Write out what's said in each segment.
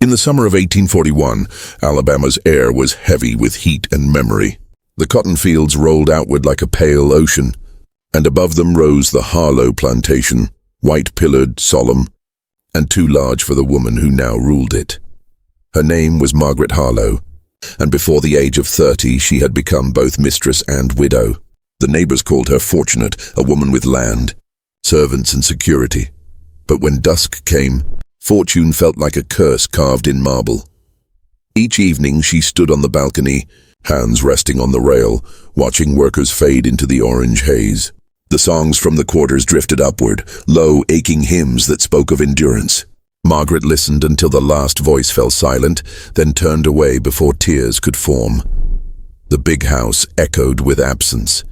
In the summer of 1841, Alabama's air was heavy with heat and memory. The cotton fields rolled outward like a pale ocean, and above them rose the Harlow Plantation, white-pillared, solemn, and too large for the woman who now ruled it. Her name was Margaret Harlow, and before the age of 30 she had become both mistress and widow. The neighbors called her fortunate, a woman with land, servants and security. But when dusk came, fortune felt like a curse carved in marble. Each evening she stood on the balcony, hands resting on the rail, watching workers fade into the orange haze. The songs from the quarters drifted upward, low, aching hymns that spoke of endurance. Margaret listened until the last voice fell silent, then turned away before tears could form. The big house echoed with absence.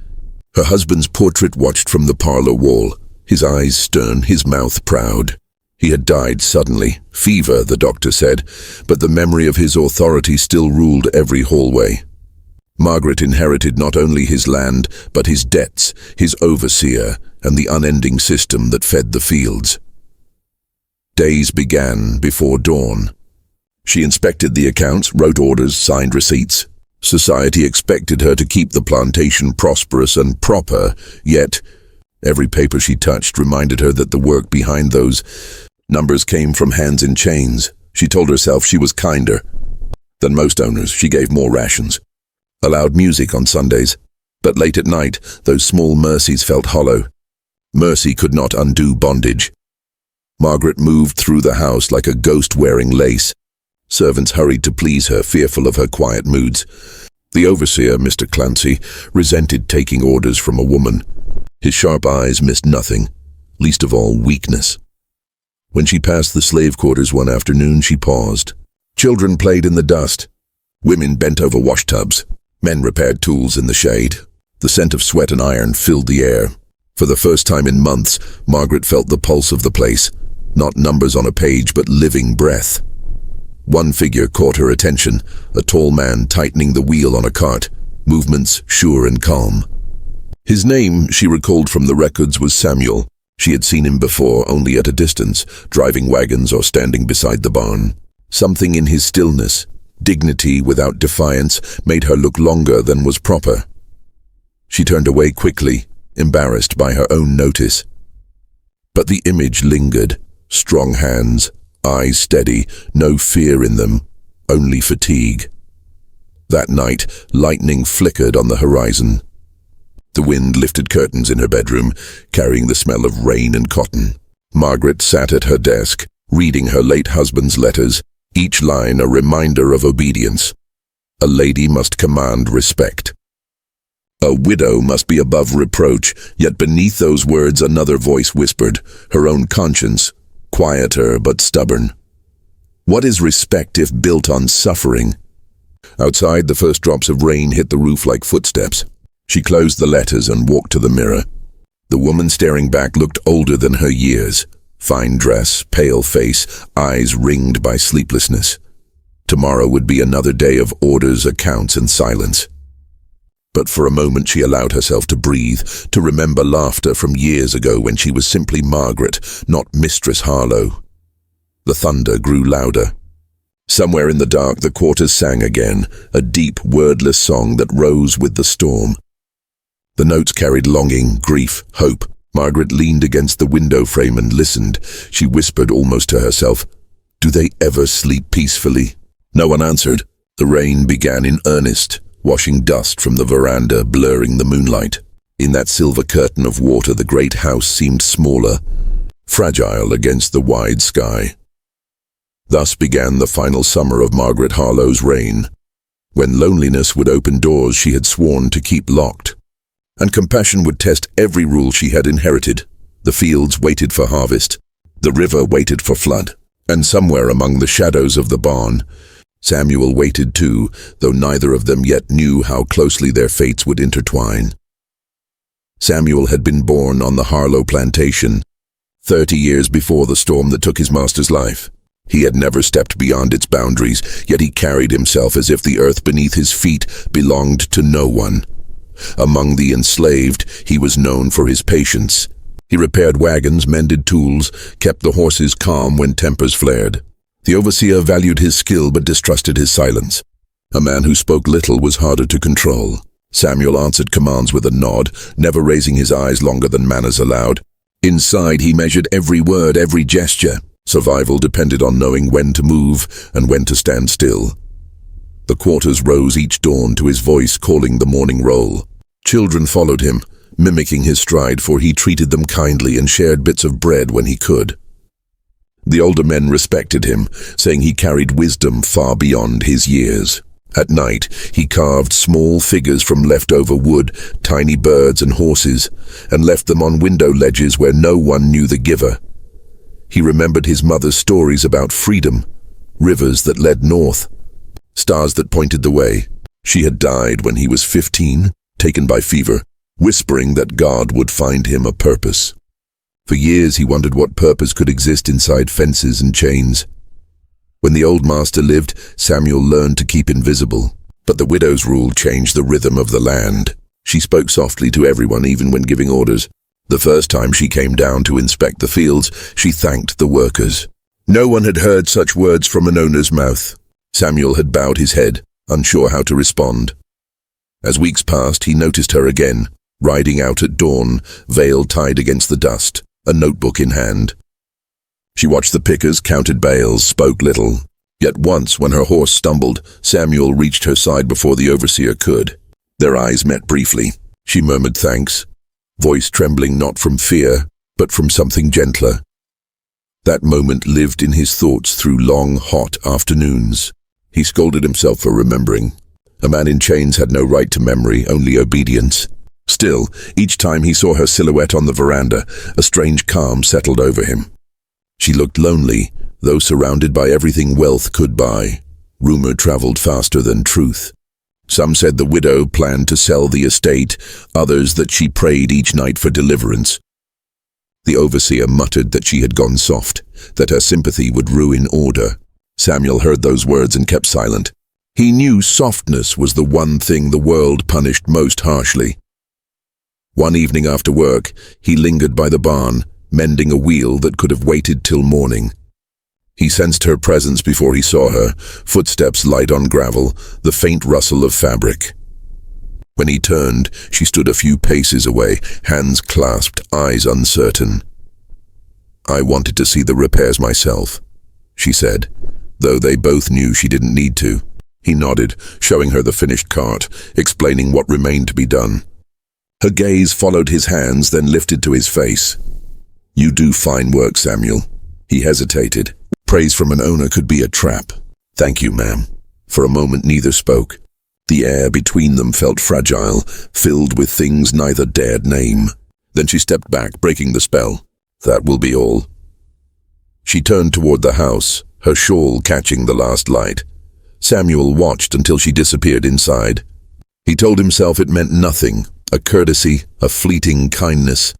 Her husband's portrait watched from the parlor wall, his eyes stern, his mouth proud. He had died suddenly, fever, the doctor said, but the memory of his authority still ruled every hallway. Margaret inherited not only his land, but his debts, his overseer, and the unending system that fed the fields. Days began before dawn. She inspected the accounts, wrote orders, signed receipts. Society expected her to keep the plantation prosperous and proper, yet every paper she touched reminded her that the work behind those numbers came from hands in chains. She told herself she was kinder than most owners. She gave more rations, allowed music on Sundays, but late at night, those small mercies felt hollow. Mercy could not undo bondage. Margaret moved through the house like a ghost wearing lace. Servants hurried to please her, fearful of her quiet moods. The overseer, Mr. Clancy, resented taking orders from a woman. His sharp eyes missed nothing, least of all weakness. When she passed the slave quarters one afternoon, she paused. Children played in the dust. Women bent over washtubs. Men repaired tools in the shade. The scent of sweat and iron filled the air. For the first time in months, Margaret felt the pulse of the place. Not numbers on a page, but living breath. One figure caught her attention, a tall man tightening the wheel on a cart, movements sure and calm. His name, she recalled from the records, was Samuel. She had seen him before, only at a distance, driving wagons or standing beside the barn. Something in his stillness, dignity without defiance, made her look longer than was proper. She turned away quickly, embarrassed by her own notice. But the image lingered, strong hands, eyes steady, no fear in them, only fatigue. That night, lightning flickered on the horizon. The wind lifted curtains in her bedroom, carrying the smell of rain and cotton. Margaret sat at her desk, reading her late husband's letters, each line a reminder of obedience. A lady must command respect. A widow must be above reproach, yet beneath those words another voice whispered, her own conscience, quieter but stubborn. What is respect if built on suffering? Outside, the first drops of rain hit the roof like footsteps. She closed the letters and walked to the mirror. The woman staring back looked older than her years. Fine dress, pale face, eyes ringed by sleeplessness. Tomorrow would be another day of orders, accounts, and silence. But for a moment she allowed herself to breathe, to remember laughter from years ago when she was simply Margaret, not Mistress Harlow. The thunder grew louder. Somewhere in the dark the quarters sang again, a deep, wordless song that rose with the storm. The notes carried longing, grief, hope. Margaret leaned against the window frame and listened. She whispered almost to herself, "Do they ever sleep peacefully?" No one answered. The rain began in earnest, washing dust from the veranda, blurring the moonlight. In that silver curtain of water, the great house seemed smaller, fragile against the wide sky. Thus began the final summer of Margaret Harlow's reign, when loneliness would open doors she had sworn to keep locked, and compassion would test every rule she had inherited. The fields waited for harvest, the river waited for flood, and somewhere among the shadows of the barn, Samuel waited too, though neither of them yet knew how closely their fates would intertwine. Samuel had been born on the Harlow Plantation, 30 years before the storm that took his master's life. He had never stepped beyond its boundaries, yet he carried himself as if the earth beneath his feet belonged to no one. Among the enslaved, he was known for his patience. He repaired wagons, mended tools, kept the horses calm when tempers flared. The overseer valued his skill but distrusted his silence. A man who spoke little was harder to control. Samuel answered commands with a nod, never raising his eyes longer than manners allowed. Inside, he measured every word, every gesture. Survival depended on knowing when to move and when to stand still. The quarters rose each dawn to his voice calling the morning roll. Children followed him, mimicking his stride, for he treated them kindly and shared bits of bread when he could. The older men respected him, saying he carried wisdom far beyond his years. At night, he carved small figures from leftover wood, tiny birds and horses, and left them on window ledges where no one knew the giver. He remembered his mother's stories about freedom, rivers that led north, stars that pointed the way. She had died when he was 15, taken by fever, whispering that God would find him a purpose. For years he wondered what purpose could exist inside fences and chains. When the old master lived, Samuel learned to keep invisible. But the widow's rule changed the rhythm of the land. She spoke softly to everyone, even when giving orders. The first time she came down to inspect the fields, she thanked the workers. No one had heard such words from an owner's mouth. Samuel had bowed his head, unsure how to respond. As weeks passed, he noticed her again, riding out at dawn, veil tied against the dust, a notebook in hand. She watched the pickers, counted bales, spoke little. Yet once, when her horse stumbled, Samuel reached her side before the overseer could. Their eyes met briefly. She murmured thanks, voice trembling not from fear, but from something gentler. That moment lived in his thoughts through long, hot afternoons. He scolded himself for remembering. A man in chains had no right to memory, only obedience. Still, each time he saw her silhouette on the veranda, a strange calm settled over him. She looked lonely, though surrounded by everything wealth could buy. Rumor traveled faster than truth. Some said the widow planned to sell the estate, others that she prayed each night for deliverance. The overseer muttered that she had gone soft, that her sympathy would ruin order. Samuel heard those words and kept silent. He knew softness was the one thing the world punished most harshly. One evening after work, he lingered by the barn, mending a wheel that could have waited till morning. He sensed her presence before he saw her, footsteps light on gravel, the faint rustle of fabric. When he turned, she stood a few paces away, hands clasped, eyes uncertain. "I wanted to see the repairs myself," she said, though they both knew she didn't need to. He nodded, showing her the finished cart, explaining what remained to be done. Her gaze followed his hands, then lifted to his face. "You do fine work, Samuel." He hesitated. Praise from an owner could be a trap. "Thank you, ma'am." For a moment neither spoke. The air between them felt fragile, filled with things neither dared name. Then she stepped back, breaking the spell. "That will be all." She turned toward the house, her shawl catching the last light. Samuel watched until she disappeared inside. He told himself it meant nothing, a courtesy, a fleeting kindness.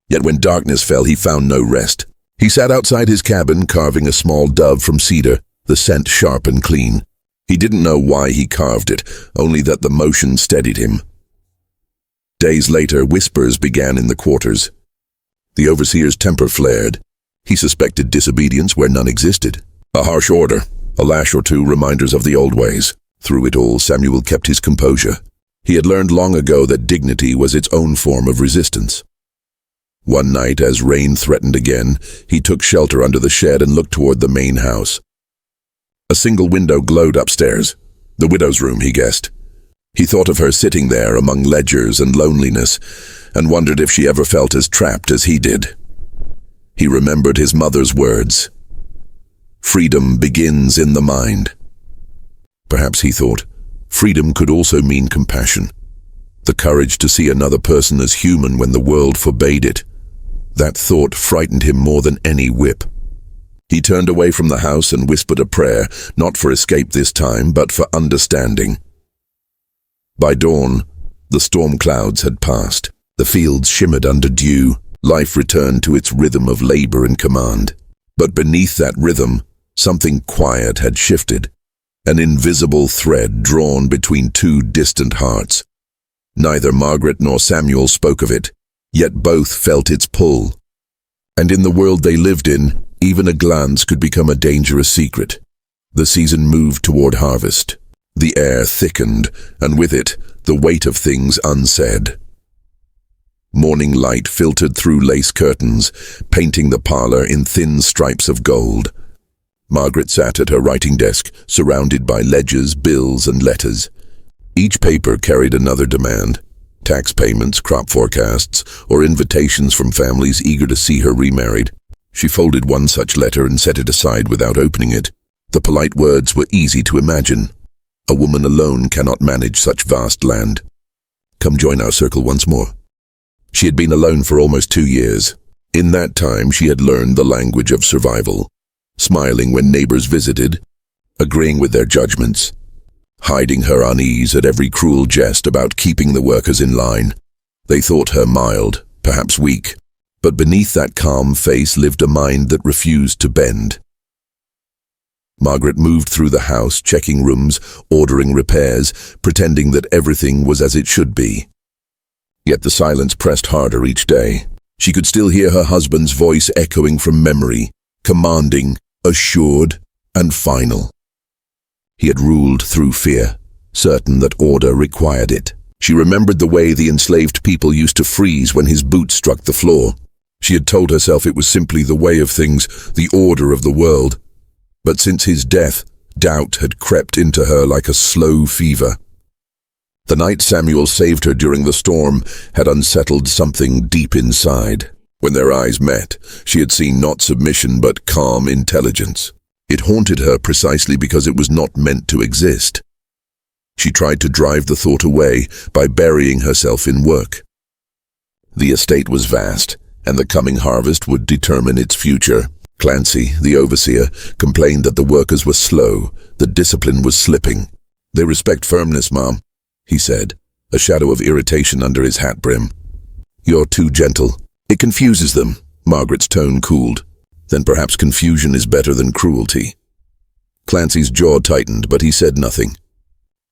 Yet when darkness fell, he found no rest. He sat outside his cabin, carving a small dove from cedar, the scent sharp and clean. He didn't know why he carved it, only that the motion steadied him. Days later, whispers began in the quarters. The overseer's temper flared. He suspected disobedience where none existed. A harsh order, a lash or two, reminders of the old ways. Through it all, Samuel kept his composure. He had learned long ago that dignity was its own form of resistance. One night, as rain threatened again, he took shelter under the shed and looked toward the main house. A single window glowed upstairs. The widow's room, he guessed. He thought of her sitting there among ledgers and loneliness, and wondered if she ever felt as trapped as he did. He remembered his mother's words. "Freedom begins in the mind." Perhaps, he thought, freedom could also mean compassion. The courage to see another person as human when the world forbade it. That thought frightened him more than any whip. He turned away from the house and whispered a prayer, not for escape this time, but for understanding. By dawn, the storm clouds had passed. The fields shimmered under dew. Life returned to its rhythm of labor and command. But beneath that rhythm, something quiet had shifted. An invisible thread drawn between two distant hearts. Neither Margaret nor Samuel spoke of it, yet both felt its pull. And in the world they lived in, Even a glance could become a dangerous secret. The season moved toward harvest. The air thickened, and with it, the weight of things unsaid. Morning light filtered through lace curtains, painting the parlor in thin stripes of gold. Margaret sat at her writing desk, surrounded by ledgers, bills, and letters. Each paper carried another demand: tax payments, crop forecasts, or invitations from families eager to see her remarried. She folded one such letter and set it aside without opening it. The polite words were easy to imagine. A woman alone cannot manage such vast land. Come join our circle once more. She had been alone for almost 2 years. In that time, she had learned the language of survival, smiling when neighbors visited, agreeing with their judgments, hiding her unease at every cruel jest about keeping the workers in line. They thought her mild, perhaps weak, but beneath that calm face lived a mind that refused to bend. Margaret moved through the house, checking rooms, ordering repairs, pretending that everything was as it should be. Yet the silence pressed harder each day. She could still hear her husband's voice echoing from memory, commanding, assured, and final. He had ruled through fear, certain that order required it. She remembered the way the enslaved people used to freeze when his boots struck the floor. She had told herself it was simply the way of things, the order of the world. But since his death, doubt had crept into her like a slow fever. The night Samuel saved her during the storm had unsettled something deep inside. When their eyes met, she had seen not submission but calm intelligence. It haunted her precisely because it was not meant to exist. She tried to drive the thought away by burying herself in work. The estate was vast, and the coming harvest would determine its future. Clancy, the overseer, complained that the workers were slow, the discipline was slipping. "They respect firmness, Mom," he said, a shadow of irritation under his hat brim. "You're too gentle. It confuses them." Margaret's tone cooled. "Then perhaps confusion is better than cruelty." Clancy's jaw tightened, but he said nothing.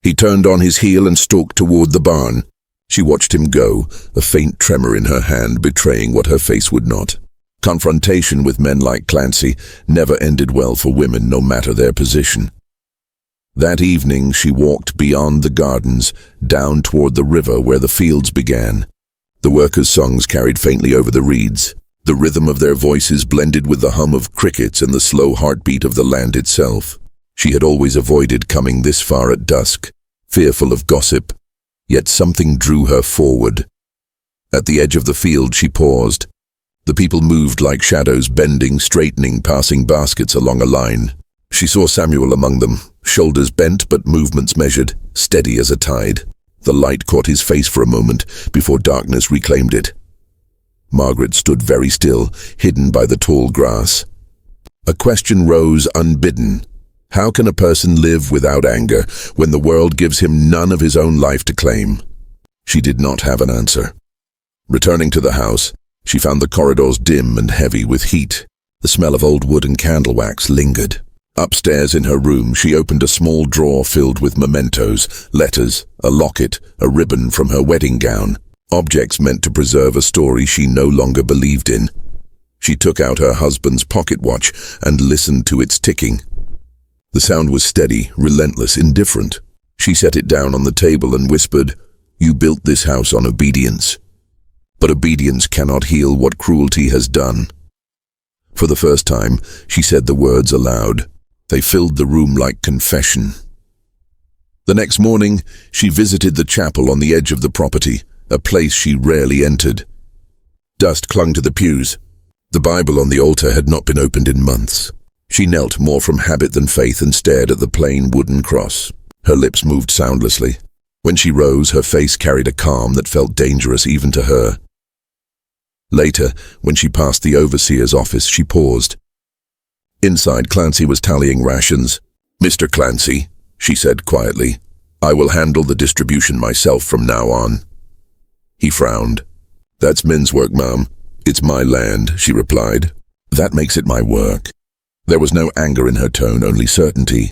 He turned on his heel and stalked toward the barn. She watched him go, a faint tremor in her hand betraying what her face would not. Confrontation with men like Clancy never ended well for women, no matter their position. That evening she walked beyond the gardens, down toward the river where the fields began. The workers' songs carried faintly over the reeds. The rhythm of their voices blended with the hum of crickets and the slow heartbeat of the land itself. She had always avoided coming this far at dusk, fearful of gossip, yet something drew her forward. At the edge of the field she paused. The people moved like shadows, bending, straightening, passing baskets along a line. She saw Samuel among them, shoulders bent but movements measured, steady as a tide. The light caught his face for a moment before darkness reclaimed it. Margaret stood very still, hidden by the tall grass. A question rose unbidden. How can a person live without anger when the world gives him none of his own life to claim? She did not have an answer. Returning to the house, she found the corridors dim and heavy with heat. The smell of old wood and candle wax lingered. Upstairs in her room, she opened a small drawer filled with mementos, letters, a locket, a ribbon from her wedding gown, objects meant to preserve a story she no longer believed in. She took out her husband's pocket watch and listened to its ticking. The sound was steady, relentless, indifferent. She set it down on the table and whispered, "You built this house on obedience. But obedience cannot heal what cruelty has done." For the first time, she said the words aloud. They filled the room like confession. The next morning, she visited the chapel on the edge of the property, a place she rarely entered. Dust clung to the pews. The Bible on the altar had not been opened in months. She knelt more from habit than faith and stared at the plain wooden cross. Her lips moved soundlessly. When she rose, her face carried a calm that felt dangerous even to her. Later, when she passed the overseer's office, she paused. Inside, Clancy was tallying rations. "Mr. Clancy," she said quietly, "I will handle the distribution myself from now on." He frowned. "That's men's work, Mom. It's my land," she replied. "That makes it my work." There was no anger in her tone, only certainty.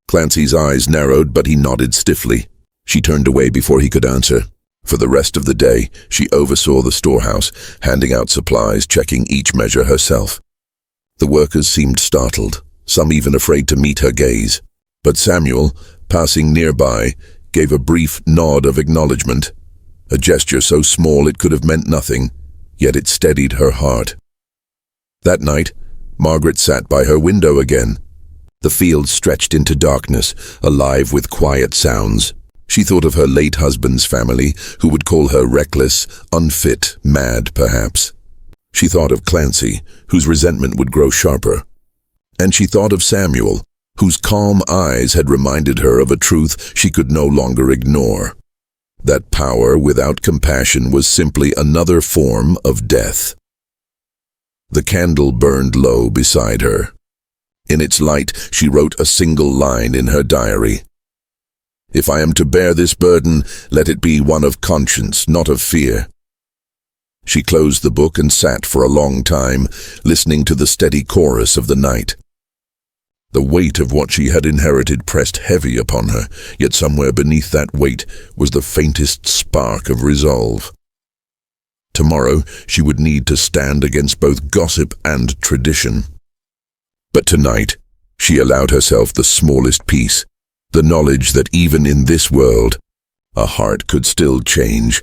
Clancy's eyes narrowed, but he nodded stiffly. She turned away before he could answer. For the rest of the day, she oversaw the storehouse, handing out supplies, checking each measure herself. The workers seemed startled, some even afraid to meet her gaze. But Samuel, passing nearby, gave a brief nod of acknowledgement, a gesture so small it could have meant nothing, yet it steadied her heart. That night, Margaret sat by her window again. The field stretched into darkness, alive with quiet sounds. She thought of her late husband's family, who would call her reckless, unfit, mad perhaps. She thought of Clancy, whose resentment would grow sharper. And she thought of Samuel, whose calm eyes had reminded her of a truth she could no longer ignore. That power without compassion was simply another form of death. The candle burned low beside her. In its light, she wrote a single line in her diary. "If I am to bear this burden, let it be one of conscience, not of fear." She closed the book and sat for a long time, listening to the steady chorus of the night. The weight of what she had inherited pressed heavy upon her, yet somewhere beneath that weight was the faintest spark of resolve. Tomorrow she would need to stand against both gossip and tradition. But tonight, she allowed herself the smallest peace, the knowledge that even in this world, a heart could still change.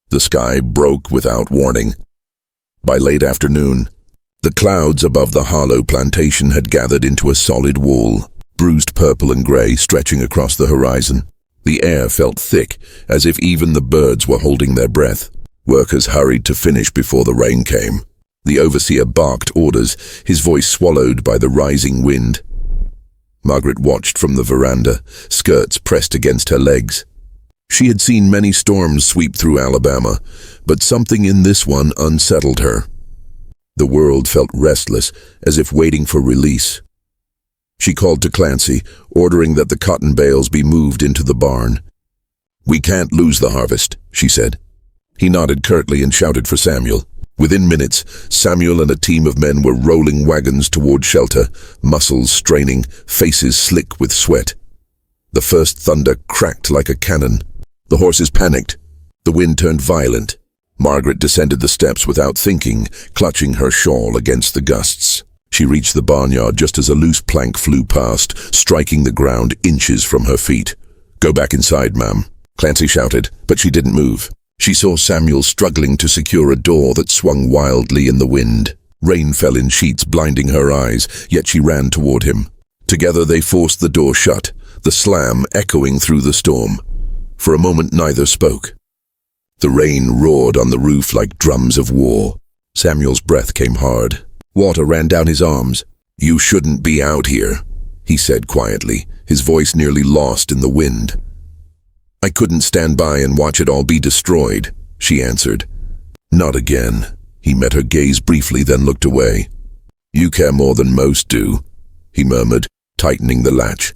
The sky broke without warning. By late afternoon, the clouds above the hollow plantation had gathered into a solid wall, bruised purple and grey, stretching across the horizon. The air felt thick, as if even the birds were holding their breath. Workers hurried to finish before the rain came. The overseer barked orders, his voice swallowed by the rising wind. Margaret watched from the veranda, skirts pressed against her legs. She had seen many storms sweep through Alabama, but something in this one unsettled her. The world felt restless, as if waiting for release. She called to Clancy, ordering that the cotton bales be moved into the barn. "We can't lose the harvest," she said. He nodded curtly and shouted for Samuel. Within minutes, Samuel and a team of men were rolling wagons toward shelter, muscles straining, faces slick with sweat. The first thunder cracked like a cannon. The horses panicked. The wind turned violent. Margaret descended the steps without thinking, clutching her shawl against the gusts. She reached the barnyard just as a loose plank flew past, striking the ground inches from her feet. "Go back inside, ma'am," Clancy shouted, but she didn't move. She saw Samuel struggling to secure a door that swung wildly in the wind. Rain fell in sheets, blinding her eyes, yet she ran toward him. Together they forced the door shut, the slam echoing through the storm. For a moment neither spoke. The rain roared on the roof like drums of war. Samuel's breath came hard. Water ran down his arms. "You shouldn't be out here," he said quietly, his voice nearly lost in the wind. "I couldn't stand by and watch it all be destroyed," she answered. "Not again." He met her gaze briefly, then looked away. "You care more than most do," he murmured, tightening the latch.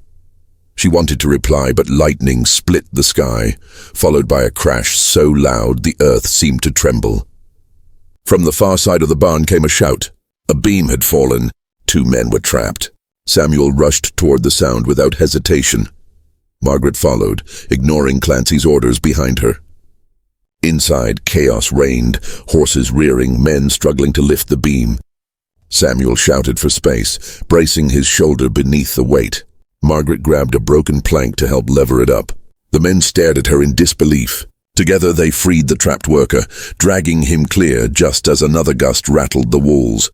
She wanted to reply, but lightning split the sky, followed by a crash so loud the earth seemed to tremble. From the far side of the barn came a shout. A beam had fallen. 2 men were trapped. Samuel rushed toward the sound without hesitation. Margaret followed, ignoring Clancy's orders behind her. Inside, chaos reigned, horses rearing, men struggling to lift the beam. Samuel shouted for space, bracing his shoulder beneath the weight. Margaret grabbed a broken plank to help lever it up. The men stared at her in disbelief. Together they freed the trapped worker, dragging him clear just as another gust rattled the walls.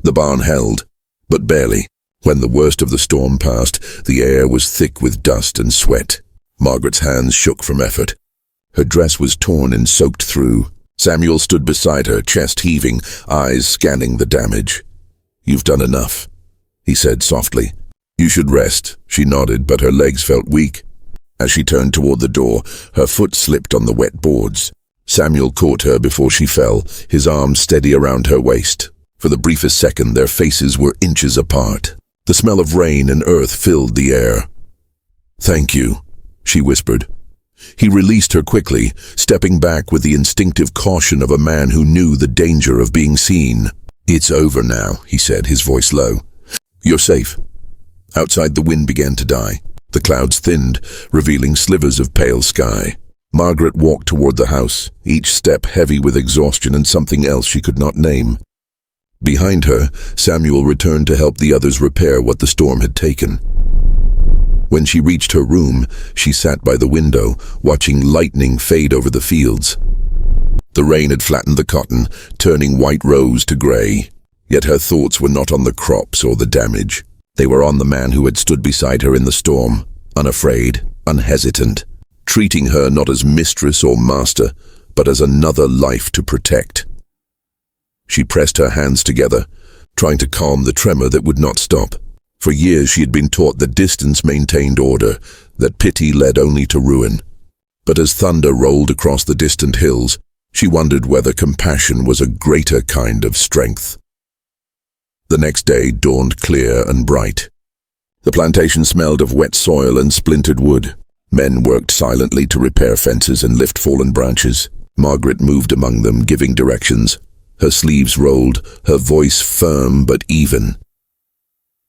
The barn held, but barely. When the worst of the storm passed, the air was thick with dust and sweat. Margaret's hands shook from effort. Her dress was torn and soaked through. Samuel stood beside her, chest heaving, eyes scanning the damage. "You've done enough," he said softly. "You should rest." She nodded, but her legs felt weak. As she turned toward the door, her foot slipped on the wet boards. Samuel caught her before she fell, his arms steady around her waist. For the briefest second, their faces were inches apart. The smell of rain and earth filled the air. "Thank you," she whispered. He released her quickly, stepping back with the instinctive caution of a man who knew the danger of being seen. "It's over now," he said, his voice low. "You're safe." Outside, the wind began to die. The clouds thinned, revealing slivers of pale sky. Margaret walked toward the house, each step heavy with exhaustion and something else she could not name. Behind her, Samuel returned to help the others repair what the storm had taken. When she reached her room, she sat by the window, watching lightning fade over the fields. The rain had flattened the cotton, turning white rose to grey. Yet her thoughts were not on the crops or the damage. They were on the man who had stood beside her in the storm, unafraid, unhesitant, treating her not as mistress or master, but as another life to protect. She pressed her hands together, trying to calm the tremor that would not stop. For years she had been taught that distance maintained order, that pity led only to ruin. But as thunder rolled across the distant hills, she wondered whether compassion was a greater kind of strength. The next day dawned clear and bright. The plantation smelled of wet soil and splintered wood. Men worked silently to repair fences and lift fallen branches. Margaret moved among them, giving directions. Her sleeves rolled, her voice firm but even.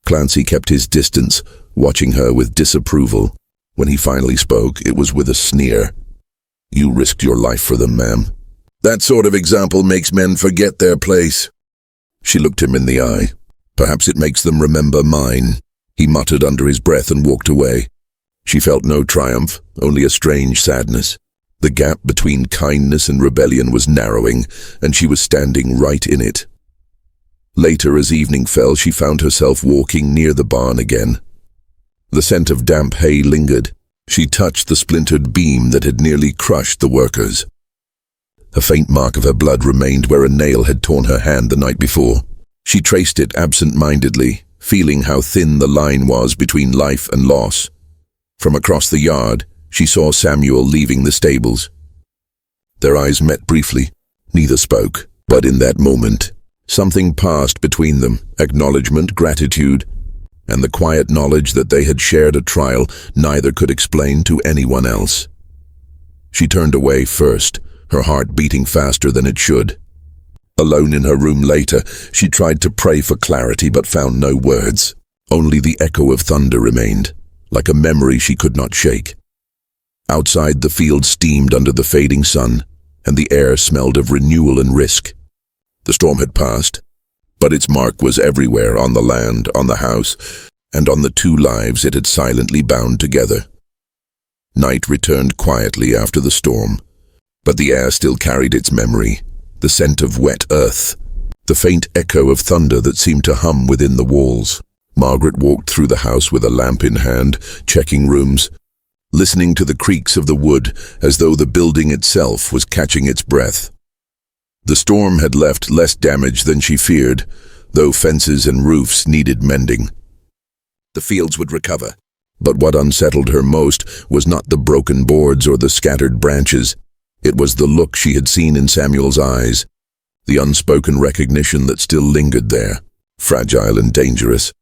Clancy kept his distance, watching her with disapproval. When he finally spoke, it was with a sneer. "You risked your life for them, ma'am. That sort of example makes men forget their place." She looked him in the eye. "Perhaps it makes them remember mine," he muttered under his breath and walked away. She felt no triumph, only a strange sadness. The gap between kindness and rebellion was narrowing, and she was standing right in it. Later, as evening fell, she found herself walking near the barn again. The scent of damp hay lingered. She touched the splintered beam that had nearly crushed the workers. A faint mark of her blood remained where a nail had torn her hand the night before. She traced it absent-mindedly, feeling how thin the line was between life and loss. From across the yard, she saw Samuel leaving the stables. Their eyes met briefly. Neither spoke, but in that moment, something passed between them, acknowledgement, gratitude, and the quiet knowledge that they had shared a trial neither could explain to anyone else. She turned away first, her heart beating faster than it should. Alone in her room later, she tried to pray for clarity but found no words. Only the echo of thunder remained, like a memory she could not shake. Outside, the field steamed under the fading sun, and the air smelled of renewal and risk. The storm had passed, but its mark was everywhere, on the land, on the house, and on the two lives it had silently bound together. Night returned quietly after the storm, but the air still carried its memory, the scent of wet earth, the faint echo of thunder that seemed to hum within the walls. Margaret walked through the house with a lamp in hand, checking rooms, listening to the creaks of the wood as though the building itself was catching its breath. The storm had left less damage than she feared, though fences and roofs needed mending. The fields would recover, but what unsettled her most was not the broken boards or the scattered branches. It was the look she had seen in Samuel's eyes, the unspoken recognition that still lingered there, fragile and dangerous.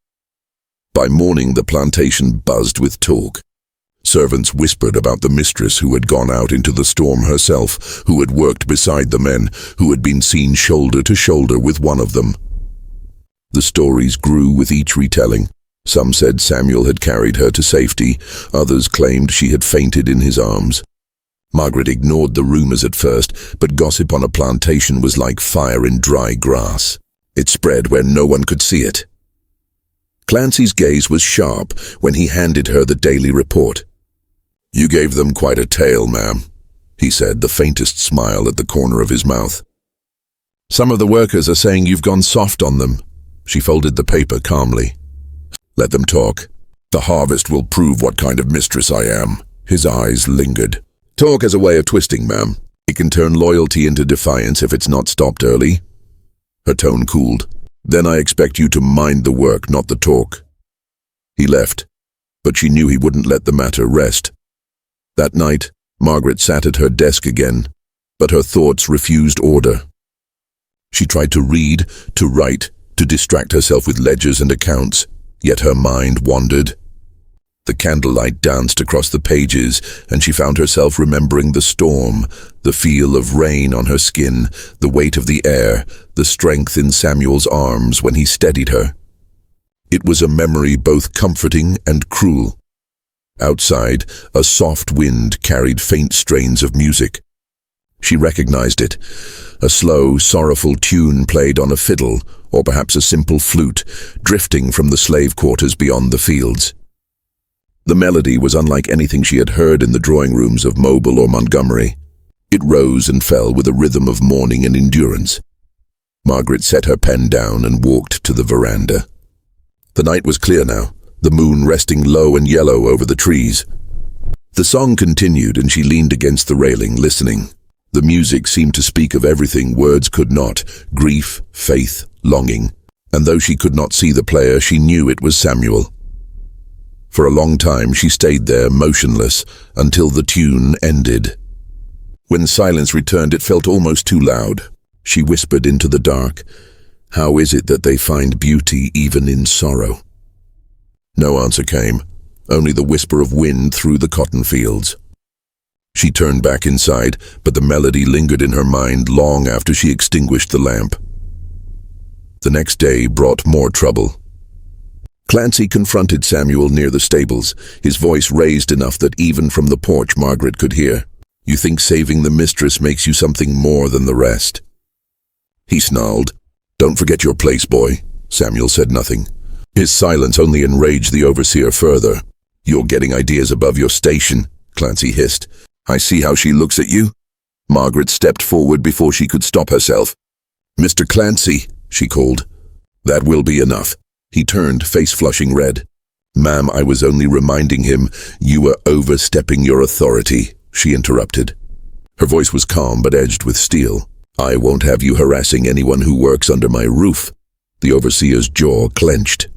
By morning, the plantation buzzed with talk. Servants whispered about the mistress who had gone out into the storm herself, who had worked beside the men, who had been seen shoulder to shoulder with one of them. The stories grew with each retelling. Some said Samuel had carried her to safety, others claimed she had fainted in his arms. Margaret ignored the rumors at first, but gossip on a plantation was like fire in dry grass. It spread where no one could see it. Clancy's gaze was sharp when he handed her the daily report. "You gave them quite a tale, ma'am," he said, the faintest smile at the corner of his mouth. "Some of the workers are saying you've gone soft on them." She folded the paper calmly. "Let them talk. The harvest will prove what kind of mistress I am." His eyes lingered. "Talk is a way of twisting, ma'am. It can turn loyalty into defiance if it's not stopped early." Her tone cooled. "Then I expect you to mind the work, not the talk." He left, but she knew he wouldn't let the matter rest. That night, Margaret sat at her desk again, but her thoughts refused order. She tried to read, to write, to distract herself with ledgers and accounts, yet her mind wandered. The candlelight danced across the pages, and she found herself remembering the storm, the feel of rain on her skin, the weight of the air, the strength in Samuel's arms when he steadied her. It was a memory both comforting and cruel. Outside, a soft wind carried faint strains of music. She recognized it. A slow, sorrowful tune played on a fiddle, or perhaps a simple flute, drifting from the slave quarters beyond the fields. The melody was unlike anything she had heard in the drawing rooms of Mobile or Montgomery. It rose and fell with a rhythm of mourning and endurance. Margaret set her pen down and walked to the veranda. The night was clear now, the moon resting low and yellow over the trees. The song continued and she leaned against the railing, listening. The music seemed to speak of everything words could not: grief, faith, longing. And though she could not see the player, she knew it was Samuel. For a long time she stayed there, motionless, until the tune ended. When silence returned, it felt almost too loud. She whispered into the dark, "How is it that they find beauty even in sorrow?" No answer came, only the whisper of wind through the cotton fields. She turned back inside, but the melody lingered in her mind long after she extinguished the lamp. The next day brought more trouble. Clancy confronted Samuel near the stables, his voice raised enough that even from the porch Margaret could hear. "You think saving the mistress makes you something more than the rest?" He snarled. "Don't forget your place, boy." Samuel said nothing. His silence only enraged the overseer further. "You're getting ideas above your station," Clancy hissed. "I see how she looks at you." Margaret stepped forward before she could stop herself. "Mr. Clancy," she called. "That will be enough." He turned, face flushing red. "Ma'am, I was only reminding him you were overstepping your authority," she interrupted. Her voice was calm but edged with steel. "I won't have you harassing anyone who works under my roof." The overseer's jaw clenched.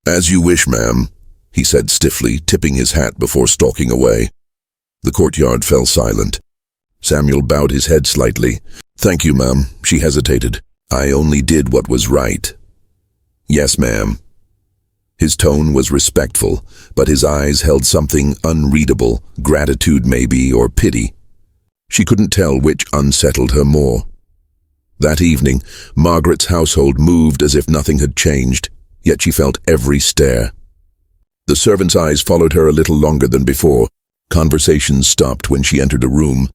"As you wish, ma'am," he said stiffly, tipping his hat before stalking away. The courtyard fell silent. Samuel bowed his head slightly. "Thank you, ma'am," she hesitated. "I only did what was right." "Yes, ma'am." His tone was respectful, but his eyes held something unreadable, gratitude maybe, or pity. She couldn't tell which unsettled her more. That evening, Margaret's household moved as if nothing had changed, yet she felt every stare. The servant's eyes followed her a little longer than before. Conversations stopped when she entered a room.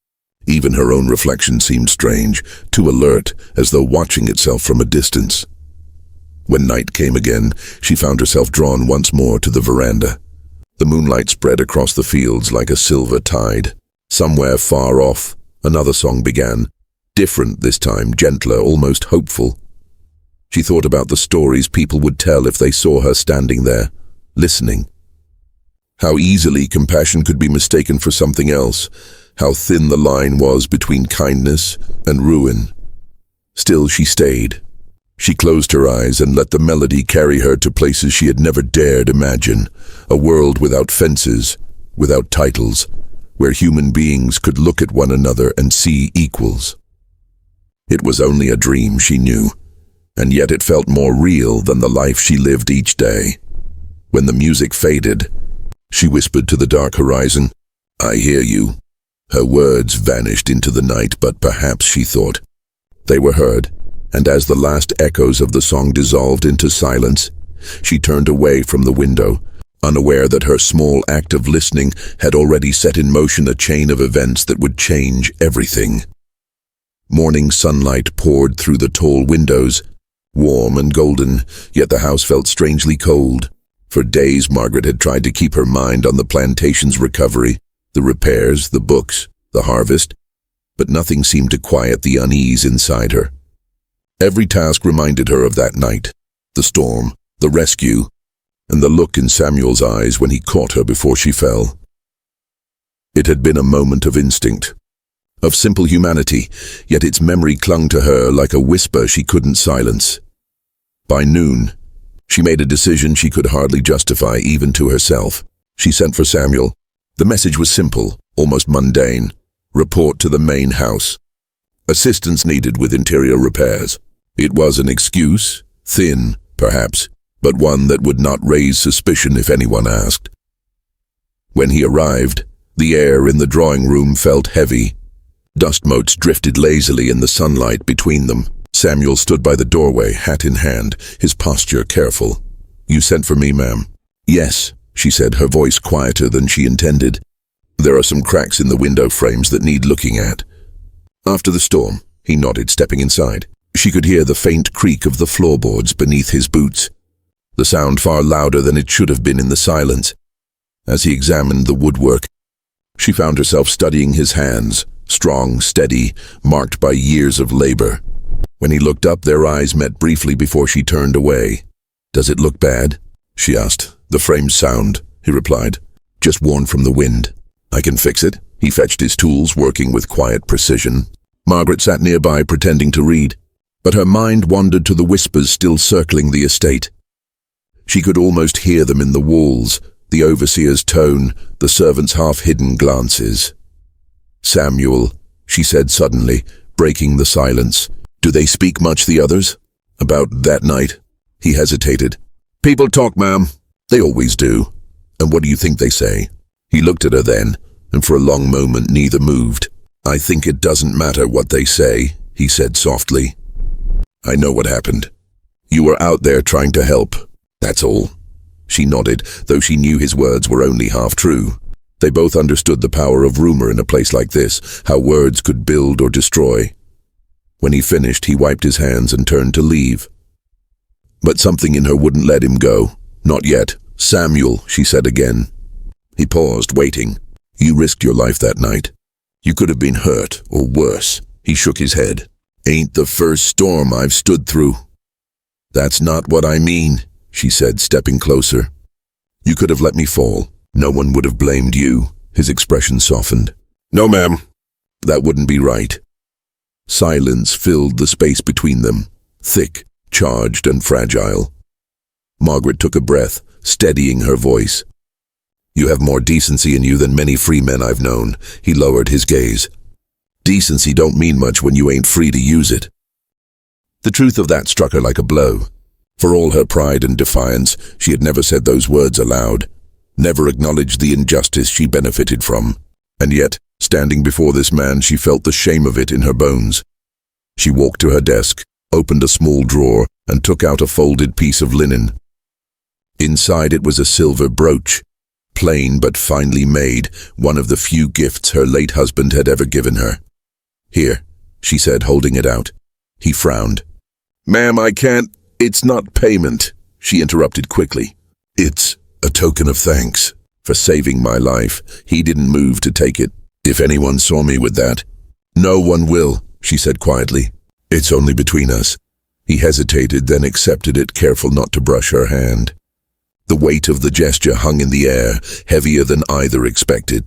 Even her own reflection seemed strange, too alert, as though watching itself from a distance. When night came again, she found herself drawn once more to the veranda. The moonlight spread across the fields like a silver tide. Somewhere far off, another song began, different this time, gentler, almost hopeful. She thought about the stories people would tell if they saw her standing there, listening. How easily compassion could be mistaken for something else, how thin the line was between kindness and ruin. Still she stayed. She closed her eyes and let the melody carry her to places she had never dared imagine, a world without fences, without titles, where human beings could look at one another and see equals. It was only a dream, she knew, and yet it felt more real than the life she lived each day. When the music faded, she whispered to the dark horizon, "I hear you." Her words vanished into the night, but perhaps, she thought, they were heard, and as the last echoes of the song dissolved into silence, she turned away from the window, unaware that her small act of listening had already set in motion a chain of events that would change everything. Morning sunlight poured through the tall windows, warm and golden, yet the house felt strangely cold. For days Margaret had tried to keep her mind on the plantation's recovery, the repairs, the books, the harvest, but nothing seemed to quiet the unease inside her. Every task reminded her of that night, the storm, the rescue, and the look in Samuel's eyes when he caught her before she fell. It had been a moment of instinct, of simple humanity, yet its memory clung to her like a whisper she couldn't silence. By noon, she made a decision she could hardly justify even to herself. She sent for Samuel. The message was simple, almost mundane. Report to the main house. Assistance needed with interior repairs. It was an excuse, thin, perhaps, but one that would not raise suspicion if anyone asked. When he arrived, the air in the drawing room felt heavy. Dust motes drifted lazily in the sunlight between them. Samuel stood by the doorway, hat in hand, his posture careful. "You sent for me, ma'am?" "Yes," she said, her voice quieter than she intended. "There are some cracks in the window frames that need looking at." After the storm, he nodded, stepping inside. She could hear the faint creak of the floorboards beneath his boots, the sound far louder than it should have been in the silence. As he examined the woodwork, she found herself studying his hands, strong, steady, marked by years of labor. When he looked up, their eyes met briefly before she turned away. "Does it look bad?" she asked. "The frame's sound," he replied. "Just worn from the wind." "I can fix it." He fetched his tools, working with quiet precision. Margaret sat nearby, pretending to read, but her mind wandered to the whispers still circling the estate. She could almost hear them in the walls, the overseer's tone, the servants' half-hidden glances. "Samuel," she said suddenly, breaking the silence. "Do they speak much, the others? About that night?" He hesitated. "People talk, ma'am. They always do. And what do you think they say?" He looked at her then, and for a long moment neither moved. "I think it doesn't matter what they say," he said softly. "I know what happened. You were out there trying to help. That's all." She nodded, though she knew his words were only half true. They both understood the power of rumor in a place like this, how words could build or destroy. When he finished, he wiped his hands and turned to leave. But something in her wouldn't let him go. "Not yet. Samuel," she said again. He paused, waiting. "You risked your life that night. You could have been hurt, or worse." He shook his head. "Ain't the first storm I've stood through." "That's not what I mean," she said, stepping closer. "You could have let me fall. No one would have blamed you." His expression softened. "No, ma'am. That wouldn't be right." Silence filled the space between them, thick, charged and fragile. Margaret took a breath, steadying her voice. "You have more decency in you than many free men I've known." He lowered his gaze. "Decency don't mean much when you ain't free to use it." The truth of that struck her like a blow. For all her pride and defiance, she had never said those words aloud, never acknowledged the injustice she benefited from. And yet, standing before this man, she felt the shame of it in her bones. She walked to her desk, opened a small drawer, and took out a folded piece of linen. Inside it was a silver brooch, plain but finely made, one of the few gifts her late husband had ever given her. "Here," she said, holding it out. He frowned. "Ma'am, I can't. It's not payment," she interrupted quickly. "It's a token of thanks for saving my life." He didn't move to take it. "If anyone saw me with that." "No one will," she said quietly. "It's only between us." He hesitated, then accepted it, careful not to brush her hand. The weight of the gesture hung in the air, heavier than either expected.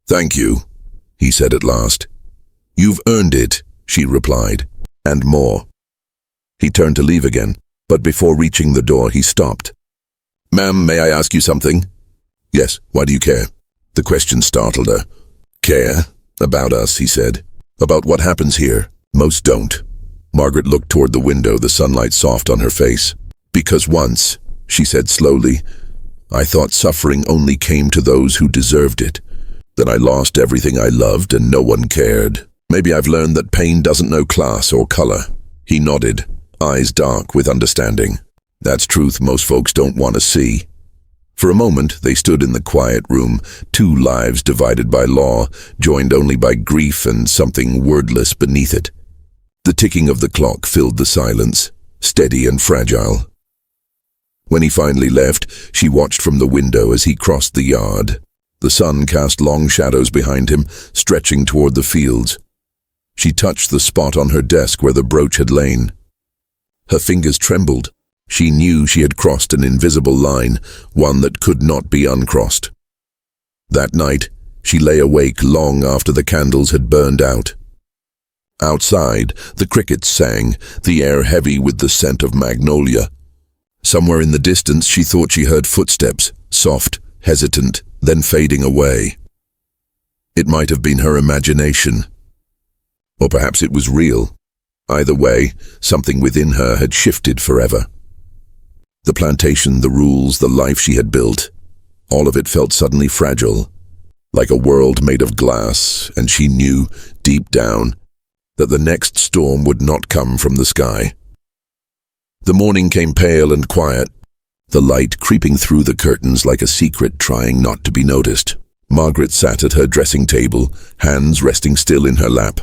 "Thank you," he said at last. "You've earned it," she replied, "and more." He turned to leave again, but before reaching the door he stopped. "Ma'am, may I ask you something?" "Yes, why do you care?" The question startled her. "Care? About us," he said. "About what happens here? Most don't." Margaret looked toward the window, the sunlight soft on her face. "Because once," she said slowly, "I thought suffering only came to those who deserved it. Then I lost everything I loved and no one cared. Maybe I've learned that pain doesn't know class or color." He nodded, eyes dark with understanding. "That's truth most folks don't want to see." For a moment they stood in the quiet room, two lives divided by law, joined only by grief and something wordless beneath it. The ticking of the clock filled the silence, steady and fragile. When he finally left, she watched from the window as he crossed the yard. The sun cast long shadows behind him, stretching toward the fields. She touched the spot on her desk where the brooch had lain. Her fingers trembled. She knew she had crossed an invisible line, one that could not be uncrossed. That night, she lay awake long after the candles had burned out. Outside, the crickets sang, the air heavy with the scent of magnolia. Somewhere in the distance she thought she heard footsteps, soft, hesitant, then fading away. It might have been her imagination. Or perhaps it was real. Either way, something within her had shifted forever. The plantation, the rules, the life she had built, all of it felt suddenly fragile, like a world made of glass, and she knew, deep down, that the next storm would not come from the sky. The morning came pale and quiet, the light creeping through the curtains like a secret trying not to be noticed. Margaret sat at her dressing table, hands resting still in her lap.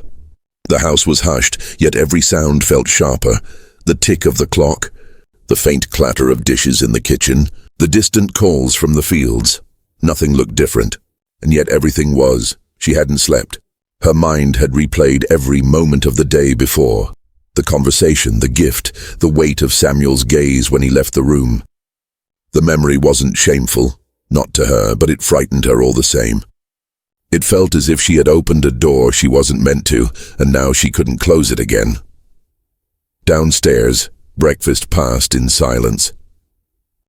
The house was hushed, yet every sound felt sharper. The tick of the clock, the faint clatter of dishes in the kitchen, the distant calls from the fields. Nothing looked different, and yet everything was. She hadn't slept. Her mind had replayed every moment of the day before. The conversation, the gift, the weight of Samuel's gaze when he left the room. The memory wasn't shameful, not to her, but it frightened her all the same. It felt as if she had opened a door she wasn't meant to, and now she couldn't close it again. Downstairs, breakfast passed in silence.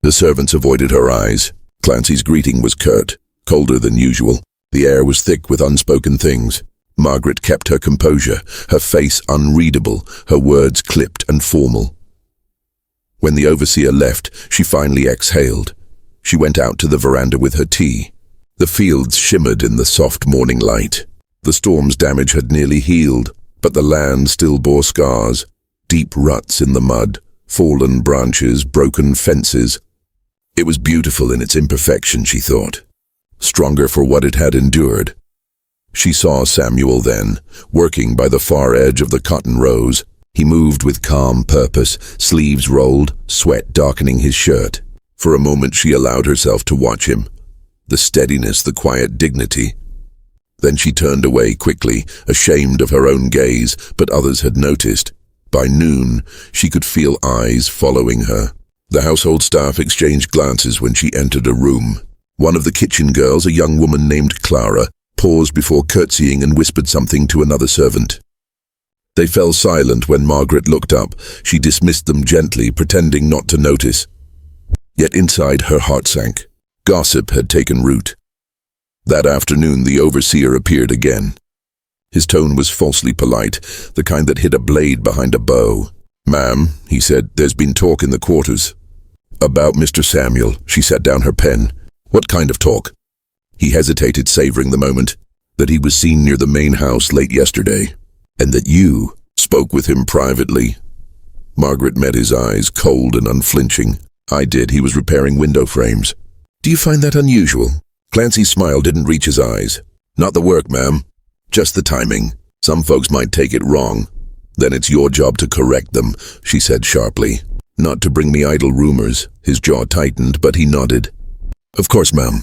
The servants avoided her eyes. Clancy's greeting was curt, colder than usual. The air was thick with unspoken things. Margaret kept her composure, her face unreadable, her words clipped and formal. When the overseer left, she finally exhaled. She went out to the veranda with her tea. The fields shimmered in the soft morning light. The storm's damage had nearly healed, but the land still bore scars. Deep ruts in the mud, fallen branches, broken fences. It was beautiful in its imperfection, she thought. Stronger for what it had endured. She saw Samuel then, working by the far edge of the cotton rows. He moved with calm purpose, sleeves rolled, sweat darkening his shirt. For a moment she allowed herself to watch him. The steadiness, the quiet dignity. Then she turned away quickly, ashamed of her own gaze, but others had noticed. By noon, she could feel eyes following her. The household staff exchanged glances when she entered a room. One of the kitchen girls, a young woman named Clara, paused before curtsying and whispered something to another servant. They fell silent when Margaret looked up. She dismissed them gently, pretending not to notice. Yet inside her heart sank. Gossip had taken root. That afternoon the overseer appeared again. His tone was falsely polite, the kind that hid a blade behind a bow. "Ma'am," he said, "there's been talk in the quarters." "About Mr. Samuel." She set down her pen. "What kind of talk?" He hesitated, savoring the moment. "That he was seen near the main house late yesterday, and that you spoke with him privately." Margaret met his eyes, cold and unflinching. "I did. He was repairing window frames." "Do you find that unusual?" Clancy's smile didn't reach his eyes. "Not the work, ma'am. Just the timing. Some folks might take it wrong. Then it's your job to correct them," she said sharply. "Not to bring me idle rumors." His jaw tightened, but he nodded. "Of course, ma'am.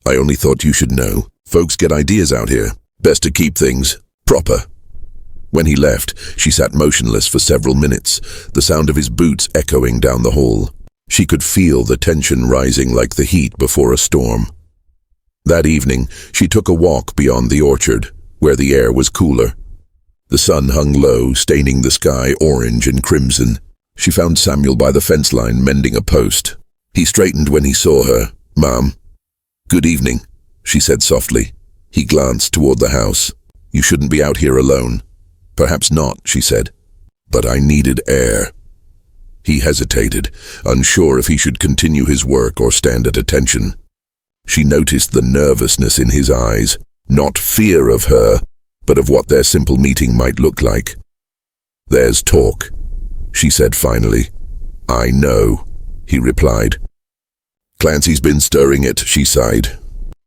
I only thought you should know. Folks get ideas out here. Best to keep things proper." When he left, she sat motionless for several minutes, the sound of his boots echoing down the hall. She could feel the tension rising like the heat before a storm. That evening, she took a walk beyond the orchard, where the air was cooler. The sun hung low, staining the sky orange and crimson. She found Samuel by the fence line mending a post. He straightened when he saw her. "Ma'am." "Good evening," she said softly. He glanced toward the house. "You shouldn't be out here alone." "Perhaps not," she said. "But I needed air." He hesitated, unsure if he should continue his work or stand at attention. She noticed the nervousness in his eyes, not fear of her, but of what their simple meeting might look like. "There's talk," she said finally. "I know," he replied. "Clancy's been stirring it," she sighed.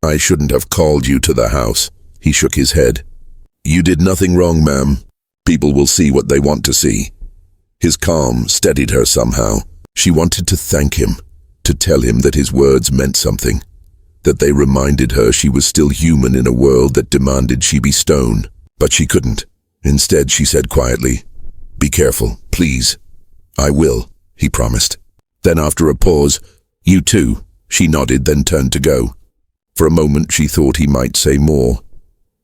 "I shouldn't have called you to the house." He shook his head. "You did nothing wrong, ma'am. People will see what they want to see." His calm steadied her somehow. She wanted to thank him, to tell him that his words meant something, that they reminded her she was still human in a world that demanded she be stone. But she couldn't. Instead, she said quietly, "Be careful, please." "I will," he promised. Then after a pause, "You too." She nodded, then turned to go. For a moment she thought he might say more,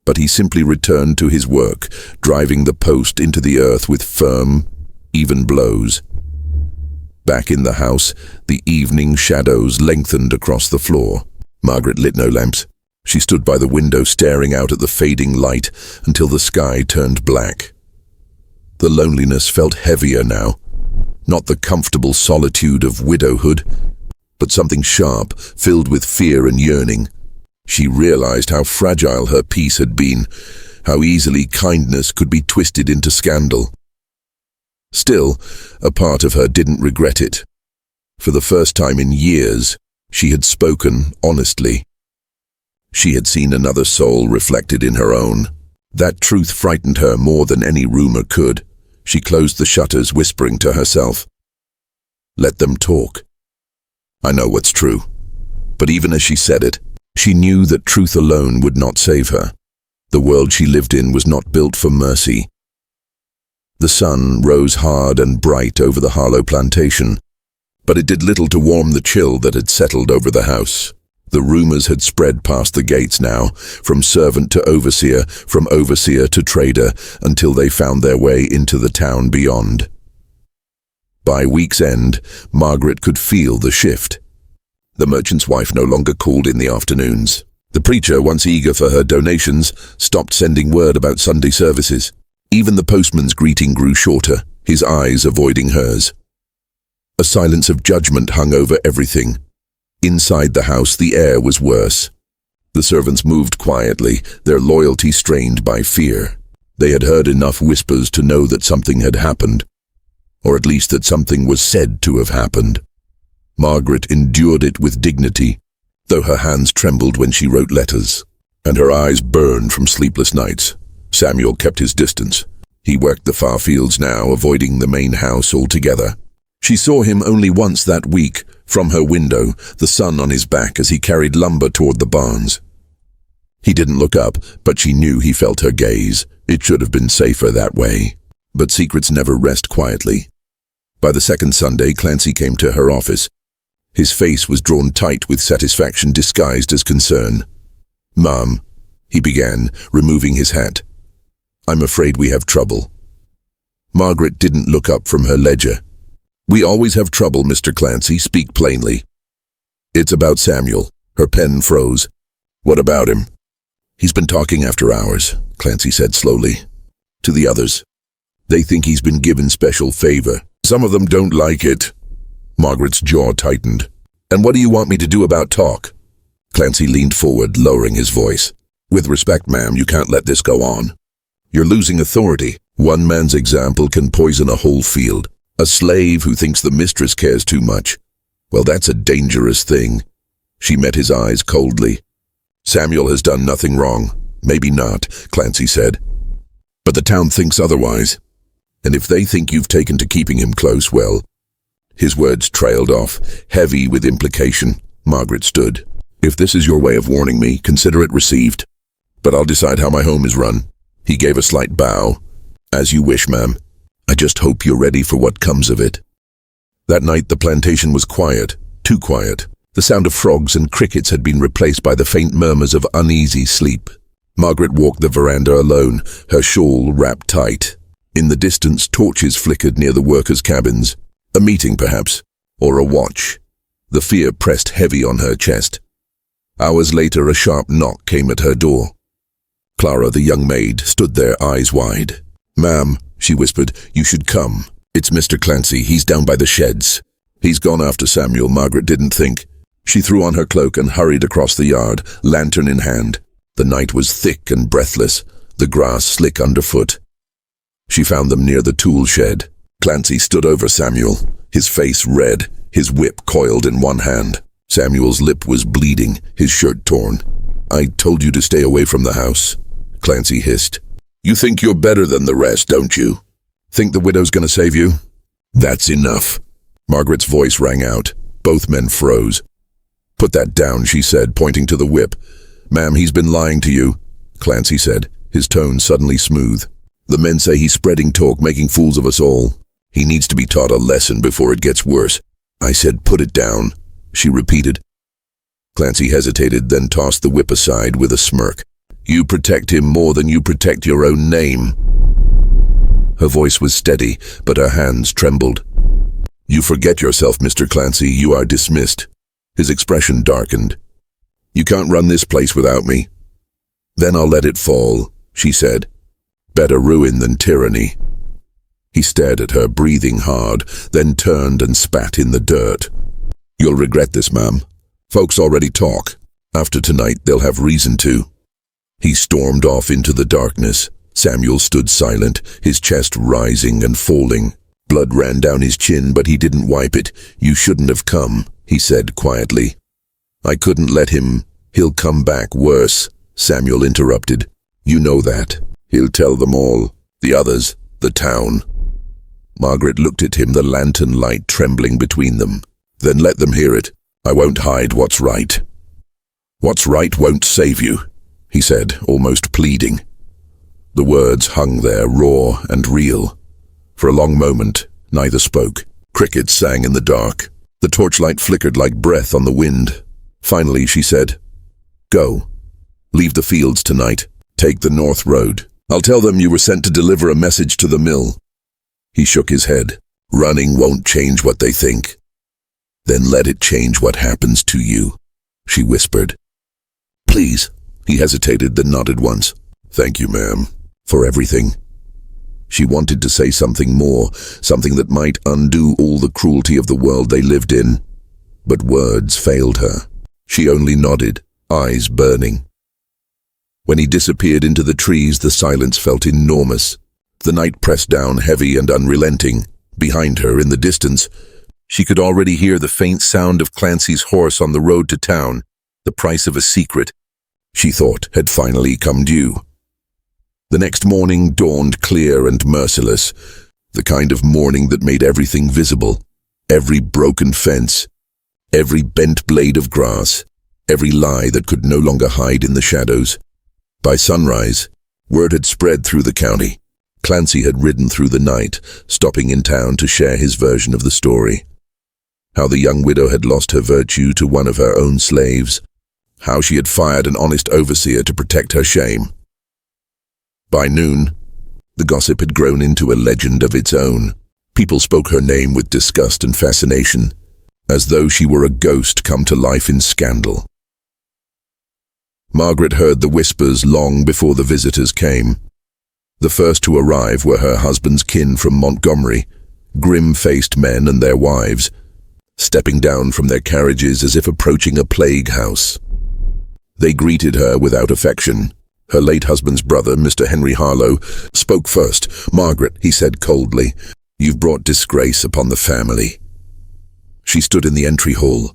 but he simply returned to his work, driving the post into the earth with firm, even blows. Back in the house, the evening shadows lengthened across the floor. Margaret lit no lamps. She stood by the window staring out at the fading light until the sky turned black. The loneliness felt heavier now, not the comfortable solitude of widowhood, but something sharp, filled with fear and yearning. She realized how fragile her peace had been, how easily kindness could be twisted into scandal. Still, a part of her didn't regret it. For the first time in years, she had spoken honestly. She had seen another soul reflected in her own. That truth frightened her more than any rumor could. She closed the shutters, whispering to herself, "Let them talk. I know what's true." But even as she said it, she knew that truth alone would not save her. The world she lived in was not built for mercy. The sun rose hard and bright over the Harlow plantation, but it did little to warm the chill that had settled over the house. The rumors had spread past the gates now, from servant to overseer, from overseer to trader, until they found their way into the town beyond. By week's end, Margaret could feel the shift. The merchant's wife no longer called in the afternoons. The preacher, once eager for her donations, stopped sending word about Sunday services. Even the postman's greeting grew shorter, his eyes avoiding hers. A silence of judgment hung over everything. Inside the house, the air was worse. The servants moved quietly, their loyalty strained by fear. They had heard enough whispers to know that something had happened, or at least that something was said to have happened. Margaret endured it with dignity, though her hands trembled when she wrote letters, and her eyes burned from sleepless nights. Samuel kept his distance. He worked the far fields now, avoiding the main house altogether. She saw him only once that week, from her window, the sun on his back as he carried lumber toward the barns. He didn't look up, but she knew he felt her gaze. It should have been safer that way. But secrets never rest quietly. By the second Sunday, Clancy came to her office. His face was drawn tight with satisfaction disguised as concern. "Ma'am," he began, removing his hat. "I'm afraid we have trouble." Margaret didn't look up from her ledger. "We always have trouble, Mr. Clancy. Speak plainly." "It's about Samuel." Her pen froze. "What about him?" "He's been talking after hours," Clancy said slowly. "To the others. They think he's been given special favor. Some of them don't like it." Margaret's jaw tightened. "And what do you want me to do about talk?" Clancy leaned forward, lowering his voice. "With respect, ma'am, you can't let this go on. You're losing authority. One man's example can poison a whole field. A slave who thinks the mistress cares too much. Well, that's a dangerous thing." She met his eyes coldly. "Samuel has done nothing wrong." "Maybe not," Clancy said. "But the town thinks otherwise. And if they think you've taken to keeping him close, well..." His words trailed off, heavy with implication. Margaret stood. "If this is your way of warning me, consider it received. But I'll decide how my home is run." He gave a slight bow. "As you wish, ma'am. I just hope you're ready for what comes of it." That night the plantation was quiet, too quiet. The sound of frogs and crickets had been replaced by the faint murmurs of uneasy sleep. Margaret walked the veranda alone, her shawl wrapped tight. In the distance, torches flickered near the workers' cabins. A meeting, perhaps, or a watch. The fear pressed heavy on her chest. Hours later, a sharp knock came at her door. Clara, the young maid, stood there, eyes wide. "Ma'am," she whispered, "you should come. It's Mr. Clancy. He's down by the sheds." "He's gone after Samuel," Margaret didn't think. She threw on her cloak and hurried across the yard, lantern in hand. The night was thick and breathless, the grass slick underfoot. She found them near the tool shed. Clancy stood over Samuel, his face red, his whip coiled in one hand. Samuel's lip was bleeding, his shirt torn. "I told you to stay away from the house," Clancy hissed. "You think you're better than the rest, don't you? Think the widow's gonna save you?" "That's enough." Margaret's voice rang out. Both men froze. "Put that down," she said, pointing to the whip. "Ma'am, he's been lying to you," Clancy said, his tone suddenly smooth. "The men say he's spreading talk, making fools of us all. He needs to be taught a lesson before it gets worse." "I said put it down," she repeated. Clancy hesitated, then tossed the whip aside with a smirk. "You protect him more than you protect your own name." Her voice was steady, but her hands trembled. "You forget yourself, Mr. Clancy. You are dismissed." His expression darkened. "You can't run this place without me." "Then I'll let it fall," she said. "Better ruin than tyranny." He stared at her, breathing hard, then turned and spat in the dirt. "You'll regret this, ma'am. Folks already talk. After tonight, they'll have reason to." He stormed off into the darkness. Samuel stood silent, his chest rising and falling. Blood ran down his chin, but he didn't wipe it. "You shouldn't have come," he said quietly. "I couldn't let him. He'll come back worse," Samuel interrupted. "You know that." He'll tell them all. The others, the town. Margaret looked at him, the lantern light trembling between them. Then let them hear it. I won't hide what's right. What's right won't save you, he said, almost pleading. The words hung there, raw and real. For a long moment, neither spoke. Crickets sang in the dark. The torchlight flickered like breath on the wind. Finally, she said, Go. Leave the fields tonight. Take the north road. I'll tell them you were sent to deliver a message to the mill. He shook his head. Running won't change what they think. Then let it change what happens to you, she whispered. Please. He hesitated, then nodded once. Thank you, ma'am, for everything. She wanted to say something more, something that might undo all the cruelty of the world they lived in. But words failed her. She only nodded, eyes burning. When he disappeared into the trees, the silence felt enormous. The night pressed down heavy and unrelenting. Behind her, in the distance, she could already hear the faint sound of Clancy's horse on the road to town. The price of a secret, she thought, had finally come due. The next morning dawned clear and merciless, the kind of morning that made everything visible. Every broken fence, every bent blade of grass, every lie that could no longer hide in the shadows. By sunrise, word had spread through the county. Clancy had ridden through the night, stopping in town to share his version of the story. How the young widow had lost her virtue to one of her own slaves. How she had fired an honest overseer to protect her shame. By noon, the gossip had grown into a legend of its own. People spoke her name with disgust and fascination, as though she were a ghost come to life in scandal. Margaret heard the whispers long before the visitors came. The first to arrive were her husband's kin from Montgomery, grim-faced men and their wives, stepping down from their carriages as if approaching a plague house. They greeted her without affection. Her late husband's brother, Mr. Henry Harlow, spoke first. Margaret, he said coldly, you've brought disgrace upon the family. She stood in the entry hall,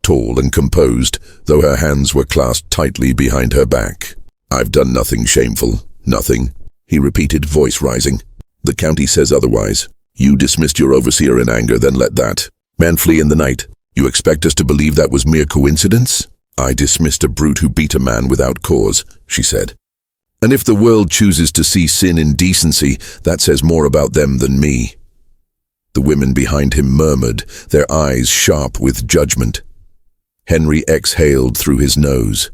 tall and composed, though her hands were clasped tightly behind her back. I've done nothing shameful, nothing, he repeated, voice rising. The county says otherwise. You dismissed your overseer in anger, then let that man flee in the night. You expect us to believe that was mere coincidence? I dismissed a brute who beat a man without cause, she said. And if the world chooses to see sin in decency, that says more about them than me. The women behind him murmured, their eyes sharp with judgment. Henry exhaled through his nose.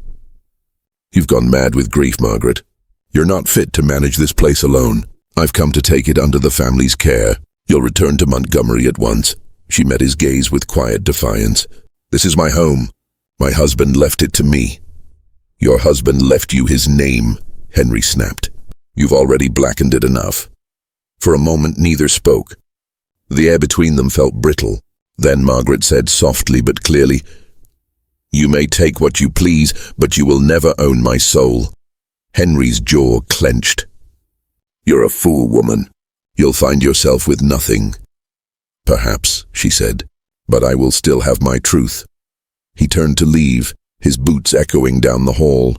You've gone mad with grief, Margaret. You're not fit to manage this place alone. I've come to take it under the family's care. You'll return to Montgomery at once. She met his gaze with quiet defiance. This is my home. My husband left it to me. Your husband left you his name, Henry snapped. You've already blackened it enough. For a moment neither spoke. The air between them felt brittle. Then Margaret said softly but clearly, You may take what you please, but you will never own my soul. Henry's jaw clenched. You're a fool, woman. You'll find yourself with nothing. Perhaps, she said, but I will still have my truth. He turned to leave, his boots echoing down the hall.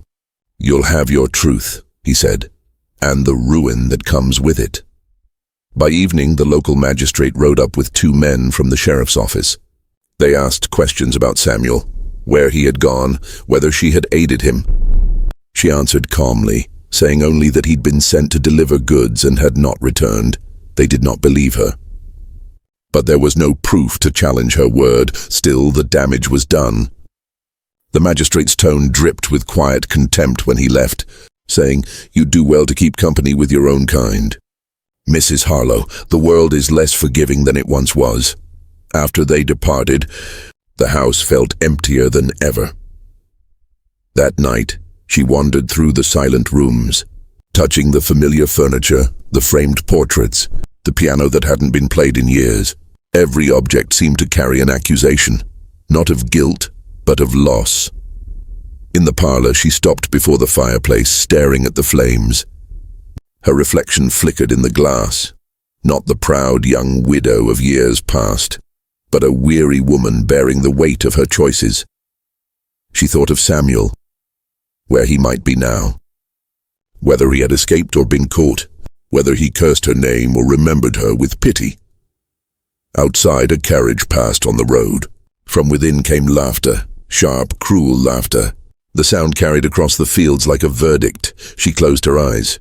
You'll have your truth, he said, and the ruin that comes with it. By evening, the local magistrate rode up with 2 men from the sheriff's office. They asked questions about Samuel, where he had gone, whether she had aided him. She answered calmly, saying only that he'd been sent to deliver goods and had not returned. They did not believe her. But there was no proof to challenge her word. Still, the damage was done. The magistrate's tone dripped with quiet contempt when he left, saying, You do well to keep company with your own kind. Mrs. Harlow, the world is less forgiving than it once was. After they departed, the house felt emptier than ever. That night, she wandered through the silent rooms, touching the familiar furniture, the framed portraits, the piano that hadn't been played in years. Every object seemed to carry an accusation, not of guilt, but of loss. In the parlor, she stopped before the fireplace, staring at the flames. Her reflection flickered in the glass, not the proud young widow of years past, but a weary woman bearing the weight of her choices. She thought of Samuel, where he might be now. whether he had escaped or been caught, whether he cursed her name or remembered her with pity. Outside, a carriage passed on the road. From within came laughter, sharp, cruel laughter. The sound carried across the fields like a verdict. She closed her eyes.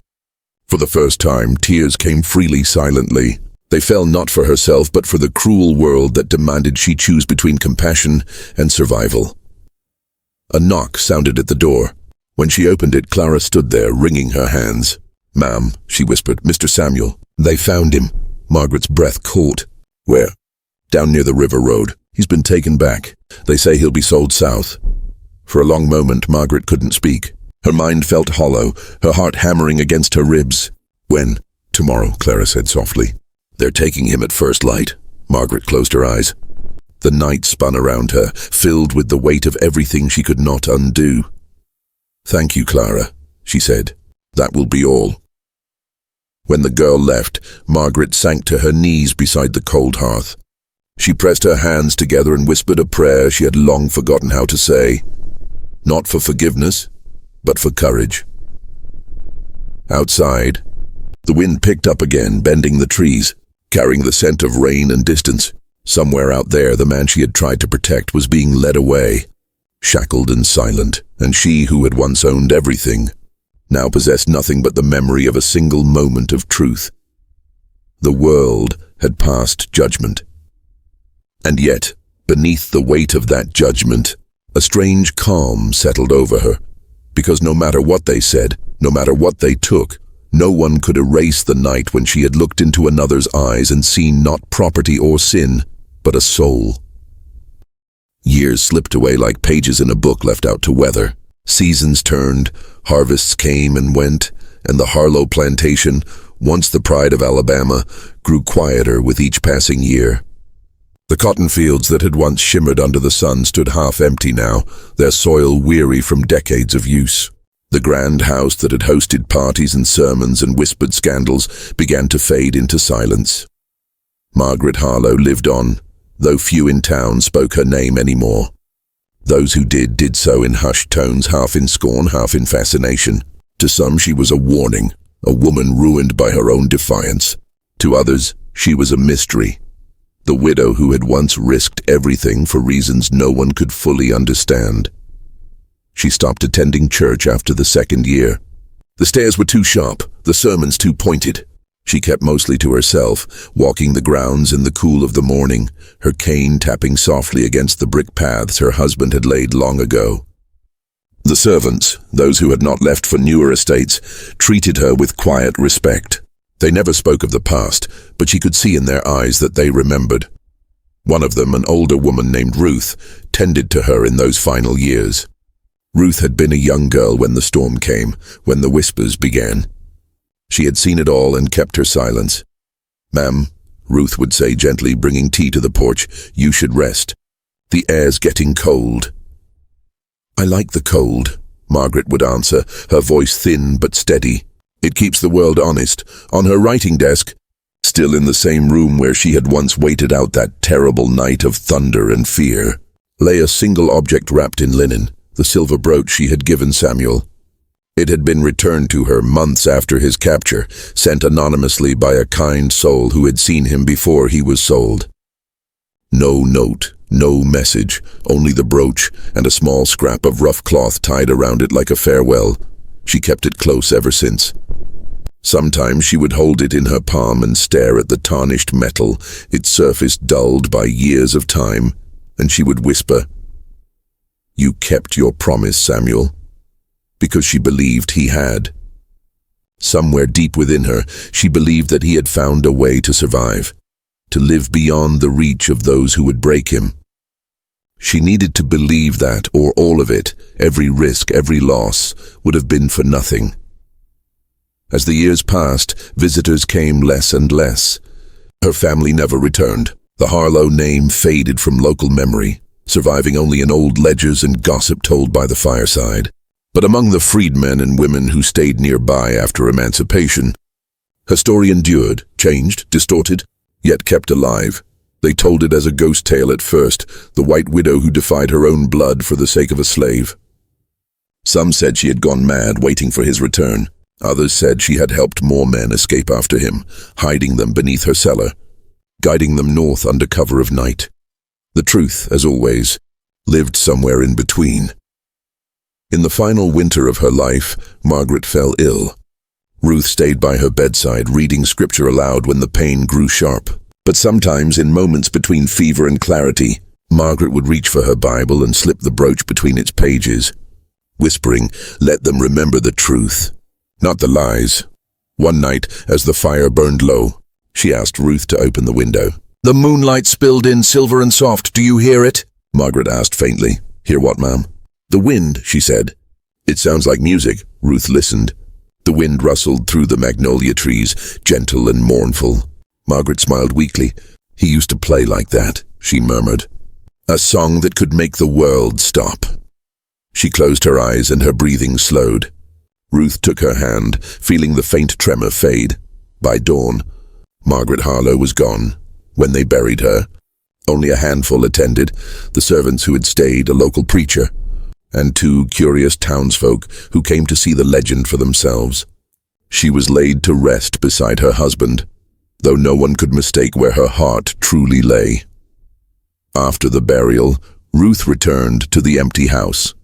For the first time, tears came freely, silently. They fell not for herself, but for the cruel world that demanded she choose between compassion and survival. A knock sounded at the door. When she opened it, Clara stood there, wringing her hands. "Ma'am," she whispered, "Mr. Samuel. They found him." Margaret's breath caught. "Where?" "Down near the river road. He's been taken back. They say he'll be sold south." For a long moment, Margaret couldn't speak. Her mind felt hollow, her heart hammering against her ribs. "When?" "Tomorrow," Clara said softly. "They're taking him at first light." Margaret closed her eyes. The night spun around her, filled with the weight of everything she could not undo. "Thank you, Clara," she said. "That will be all." When the girl left, Margaret sank to her knees beside the cold hearth. She pressed her hands together and whispered a prayer she had long forgotten how to say. Not for forgiveness, but for courage. Outside, the wind picked up again, bending the trees, carrying the scent of rain and distance. Somewhere out there, the man she had tried to protect was being led away, shackled and silent, and she who had once owned everything, now possessed nothing but the memory of a single moment of truth. The world had passed judgment. And yet, beneath the weight of that judgment, a strange calm settled over her, because no matter what they said, no matter what they took, no one could erase the night when she had looked into another's eyes and seen not property or sin, but a soul. Years slipped away like pages in a book left out to weather. Seasons turned, harvests came and went, and the Harlow Plantation, once the pride of Alabama, grew quieter with each passing year. The cotton fields that had once shimmered under the sun stood half empty now, their soil weary from decades of use. The grand house that had hosted parties and sermons and whispered scandals began to fade into silence. Margaret Harlow lived on, though few in town spoke her name anymore. Those who did so in hushed tones, half in scorn, half in fascination. To some she was a warning, a woman ruined by her own defiance. To others, she was a mystery, the widow who had once risked everything for reasons no one could fully understand. She stopped attending church after the second year. The stairs were too sharp, the sermons too pointed. She kept mostly to herself, walking the grounds in the cool of the morning, her cane tapping softly against the brick paths her husband had laid long ago. The servants, those who had not left for newer estates, treated her with quiet respect. They never spoke of the past, but she could see in their eyes that they remembered. One of them, an older woman named Ruth, tended to her in those final years. Ruth had been a young girl when the storm came, when the whispers began. She had seen it all and kept her silence. "Ma'am," Ruth would say gently, bringing tea to the porch, "you should rest. The air's getting cold." "I like the cold," Margaret would answer, her voice thin but steady. "It keeps the world honest." On her writing desk, still in the same room where she had once waited out that terrible night of thunder and fear, lay a single object wrapped in linen, the silver brooch she had given Samuel. It had been returned to her months after his capture, sent anonymously by a kind soul who had seen him before he was sold. No note, no message, only the brooch and a small scrap of rough cloth tied around it like a farewell. She kept it close ever since. Sometimes she would hold it in her palm and stare at the tarnished metal, its surface dulled by years of time, and she would whisper, "You kept your promise, Samuel," because she believed he had. Somewhere deep within her, she believed that he had found a way to survive, to live beyond the reach of those who would break him. She needed to believe that, or all of it, every risk, every loss, would have been for nothing. As the years passed, visitors came less and less. Her family never returned. The Harlow name faded from local memory, surviving only in old ledgers and gossip told by the fireside. But among the freedmen and women who stayed nearby after emancipation, her story endured, changed, distorted, yet kept alive. They told it as a ghost tale at first, the white widow who defied her own blood for the sake of a slave. Some said she had gone mad, waiting for his return. Others said she had helped more men escape after him, hiding them beneath her cellar, guiding them north under cover of night. The truth, as always, lived somewhere in between. In the final winter of her life, Margaret fell ill. Ruth stayed by her bedside, reading scripture aloud when the pain grew sharp. But sometimes, in moments between fever and clarity, Margaret would reach for her Bible and slip the brooch between its pages, whispering, "Let them remember the truth, not the lies." One night, as the fire burned low, she asked Ruth to open the window. "The moonlight spilled in silver and soft. Do you hear it?" Margaret asked faintly. "Hear what, ma'am?" "The wind," she said. "It sounds like music." Ruth listened. The wind rustled through the magnolia trees, gentle and mournful. Margaret smiled weakly. "He used to play like that," she murmured. "A song that could make the world stop." She closed her eyes and her breathing slowed. Ruth took her hand, feeling the faint tremor fade. By dawn, Margaret Harlow was gone. When they buried her, only a handful attended, the servants who had stayed, a local preacher, and 2 curious townsfolk who came to see the legend for themselves. She was laid to rest beside her husband, though no one could mistake where her heart truly lay. After the burial, Ruth returned to the empty house.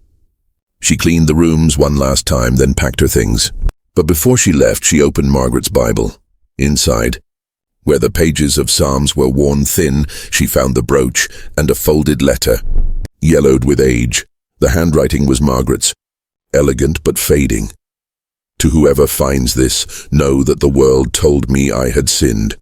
She cleaned the rooms one last time, then packed her things. But before she left, she opened Margaret's Bible. Inside, where the pages of Psalms were worn thin, she found the brooch and a folded letter, yellowed with age. The handwriting was Margaret's, elegant but fading. "To whoever finds this, know that the world told me I had sinned.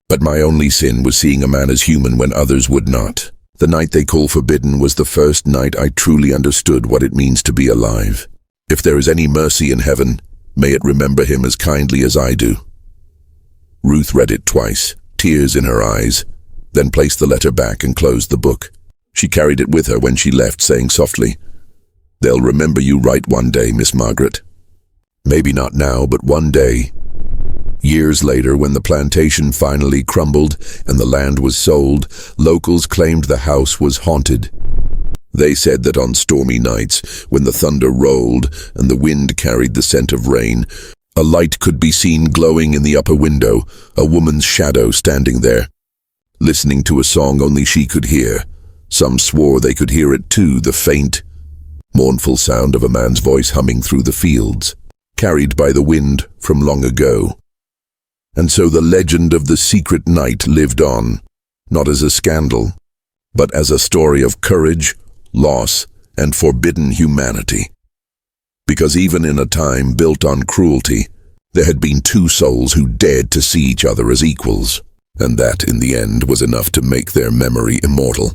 But my only sin was seeing a man as human when others would not. The night they call forbidden was the first night I truly understood what it means to be alive. If there is any mercy in heaven, may it remember him as kindly as I do." Ruth read it twice, tears in her eyes, then placed the letter back and closed the book. She carried it with her when she left, saying softly, "They'll remember you right one day, Miss Margaret. Maybe not now, but one day." Years later, when the plantation finally crumbled and the land was sold, locals claimed the house was haunted. They said that on stormy nights, when the thunder rolled and the wind carried the scent of rain, a light could be seen glowing in the upper window, a woman's shadow standing there, listening to a song only she could hear. Some swore they could hear it too, the faint, mournful sound of a man's voice humming through the fields, carried by the wind from long ago. And so the legend of the secret night lived on, not as a scandal, but as a story of courage, loss, and forbidden humanity. Because even in a time built on cruelty, there had been 2 souls who dared to see each other as equals, and that, in the end, was enough to make their memory immortal.